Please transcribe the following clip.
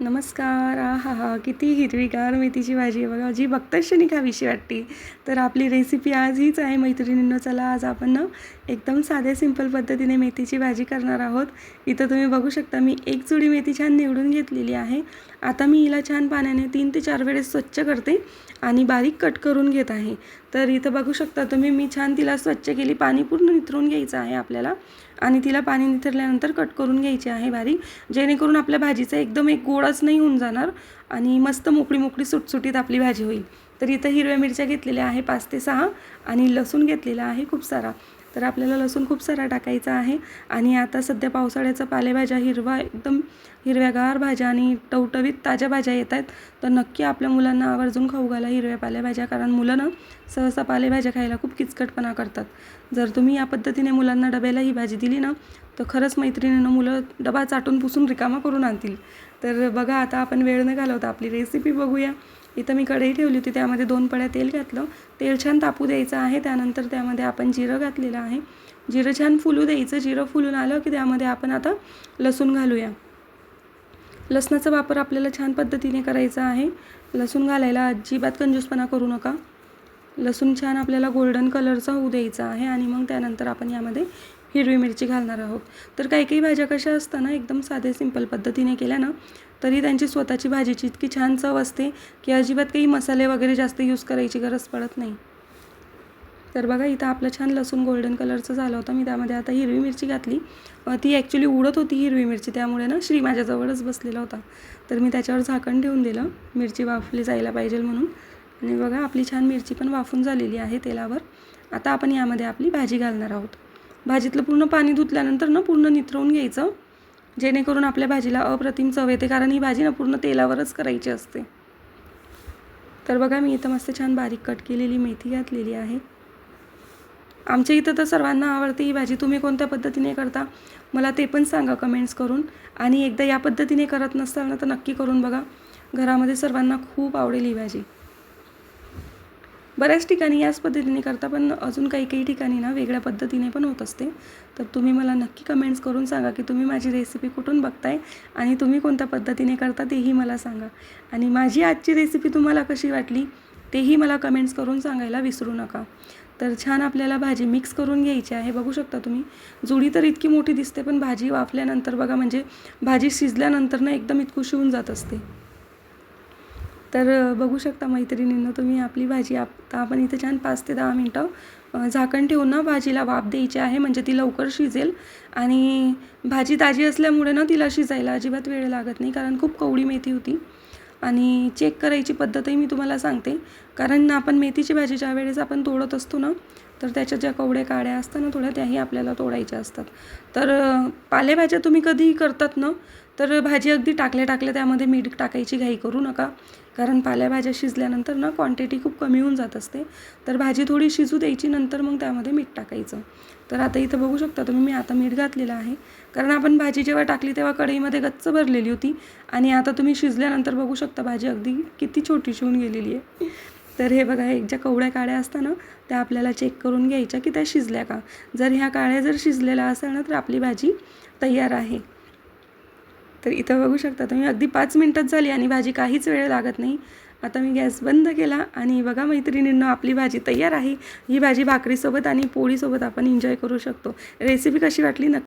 नमस्कार. आहाहा! किती हिरवीगार मेथीची भाजी आहे बघा, जी बघताच क्षणी खावीशी वाटते. तर आपली रेसिपी आज हीच आहे मैत्रिणींनो. चला आज आपण ना एकदम साध्या सिंपल पद्धतीने मेथीची भाजी करणार आहोत. इथं तुम्ही बघू शकता मी एक जुडी मेथी छान निवडून घेतलेली आहे. आता मी हिला छान पाण्याने 3 ते 4 वेळेस स्वच्छ करते आणि बारीक कट करून घेत आहे. तर इथं बघू शकता तुम्ही मी छान तिला स्वच्छ केली. पाणी पूर्ण निथळून घ्यायचं आहे आपल्याला आणि तिला पाणी निथळल्यानंतर कट करून घ्यायची आहे बारीक, जेणेकरून आपल्या भाजीचा एकदम एक गोळच नाही होऊन जाणार आणि मस्त मोकळी मोकळी सुटसुटीत आपली भाजी होईल. तर इथं हिरव्या मिरच्या घेतलेल्या आहे 5 ते 6 आणि लसूण घेतलेला आहे खूप सारा. तर आपल्याला लसूण खूप सारा टाकायचा आहे. आणि आता सध्या पावसाळ्याचा पालेभाज्या एकदम हिरव्यागार भाज्या आणि टवटवीत ताज्या भाज्या येत आहेत. तर नक्की आपल्या मुलांना आवर्जून खाऊ घाला हिरव्या पालेभाज्या, कारण मुलं ना सहसा पालेभाज्या खायला खूप किचकटपणा करतात. जर तुम्ही या पद्धतीने मुलांना डब्याला ही भाजी दिली ना, तर खरंच मैत्रिणींनो मुलं डबा चाटून पुसून रिकामा करून आणतील. तर बघा आता आपण वेळ न घालवता आपली रेसिपी बघूया. इथं मी कढई ठेवली होती, त्यामध्ये 2 पळ्या तेल घातलं. तेल छान तापू द्यायचं आहे. त्यानंतर त्यामध्ये आपण जिरं घातलेलं आहे. जिरं छान फुलू द्यायचं. जिरं फुलून आलं की त्यामध्ये आपण आता लसूण घालूया. लसणाचा वापर आपल्याला छान पद्धतीने करायचा आहे. लसूण घालायला अजिबात कंजूसपणा करू नका. लसूण छान आपल्याला गोल्डन कलरचा होऊ द्यायचा आहे आणि मग त्यानंतर आपण यामध्ये हिरवी मिरची घालणार आहोत. तर काही काही भाज्या कशा असतात ना, एकदम साधे सिंपल पद्धतीने केल्या ना तरी त्यांची स्वतःची भाजीची इतकी छान चव असते की अजिबात काही मसाले वगैरे जास्त यूज करायची गरज पडत नाही. तर बघा इथं आपलं छान लसूण गोल्डन कलरचं झालं होतं. मी त्यामध्ये आता हिरवी मिरची घातली. ती ॲक्च्युली उडत होती हिरवी मिरची, त्यामुळे ना श्री माझ्याजवळच बसलेला होता. तर मी त्याच्यावर झाकण ठेवून दिलं, मिरची वाफली जायला पाहिजे म्हणून. आणि बघा आपली छान मिरची पण वाफून झालेली आहे तेलावर. आता आपण यामध्ये आपली भाजी घालणार आहोत. भाजीतलं पूर्ण पाणी धुतल्यानंतर ना पूर्ण निथळून घ्यायचं, जेणेकरून आपल्या भाजीला अप्रतिम चव येते, कारण ही भाजी ना पूर्ण तेलावरच करायची असते. तर बघा मी इथं मस्त छान बारीक कट केलेली मेथी घातलेली आहे. आमच्या इथं तर सर्वांना आवडते ही भाजी. तुम्ही कोणत्या पद्धतीने करता मला ते पण सांगा कमेंट्स करून. आणि एकदा या पद्धतीने करत नसाल ना तर नक्की करून बघा. घरामध्ये सर्वांना खूप आवडेल ही भाजी. बऱ्याच ठिकाणी याच पद्धतीने करता, पण अजून काही काही ठिकाणी ना वेगळ्या पद्धतीने पण होत असते. तर तुम्ही मला नक्की कमेंट्स करून सांगा की तुम्ही माझी रेसिपी कुठून बघताय आणि तुम्ही कोणत्या पद्धतीने करता तेही मला सांगा. आणि माझी आजची रेसिपी तुम्हाला कशी वाटली तेही मला कमेंट्स करून सांगायला विसरू नका. तर छान आपल्याला भाजी मिक्स करून घ्यायची आहे. बघू शकता तुम्ही जुडी तर इतकी मोठी दिसते, पण भाजी वाफल्यानंतर बघा म्हणजे भाजी शिजल्यानंतर ना एकदम इतकुशी होऊन जात असते. तर बघू शकता मैत्रिणींनो तुम्ही आपली भाजी आता आपण इथे छान 5 ते 10 मिनटं झाकण ठेवून ना भाजीला वाफ द्यायची आहे, म्हणजे ती लवकर शिजेल. आणि भाजी ताजी असल्यामुळे ना तिला शिजायला अजिबात वेळ लागत नाही, कारण खूप कवळी मेथी होती. आणि चेक करायची पद्धतही मी तुम्हाला सांगते, कारण आपण मेथीची भाजी ज्या वेळेस आपण तोडत असतो ना तर त्याच्या ज्या कवड्या काड्या असतात ना थोड्या, त्याही आपल्याला तोडायच्या असतात. तर पालेभाज्या तुम्ही कधीही करतात ना तर भाजी अगदी टाकल्या त्यामध्ये मीठ टाकायची घाई करू नका, कारण पालेभाज्या शिजल्यानंतर ना क्वांटिटी खूप कमी होऊन जात असते. तर भाजी थोडी शिजू द्यायची, नंतर मग त्यामध्ये मीठ टाकायचं. तर आता इथं बघू शकता तुम्ही मी आता मीठ घातलेलं आहे, कारण आपण भाजी जेव्हा टाकली तेव्हा कढईमध्ये गच्च भरलेली होती. आणि आता तुम्ही शिजल्यानंतर बघू शकता भाजी अगदी किती छोटीशी होऊन गेलेली आहे. तर हे बघा एक ज्या कवड्या काड्या असतात ना त्या आपल्याला चेक करून घ्यायच्या की त्या शिजल्या का. जर ह्या काड्या जर शिजलेल्या असेल ना तर आपली भाजी तयार आहे. तर इथं बघू शकता तुम्ही अगदी 5 मिनटंच झाली आणि भाजी काहीच वेळ लागत नाही. आता मी गॅस बंद केला आणि बघा मैत्रिणींनो आपली भाजी तयार आहे. ही भाजी भाकरीसोबत आणि पोळीसोबत आपण एन्जॉय करू शकतो. रेसिपी कशी वाटली नक्की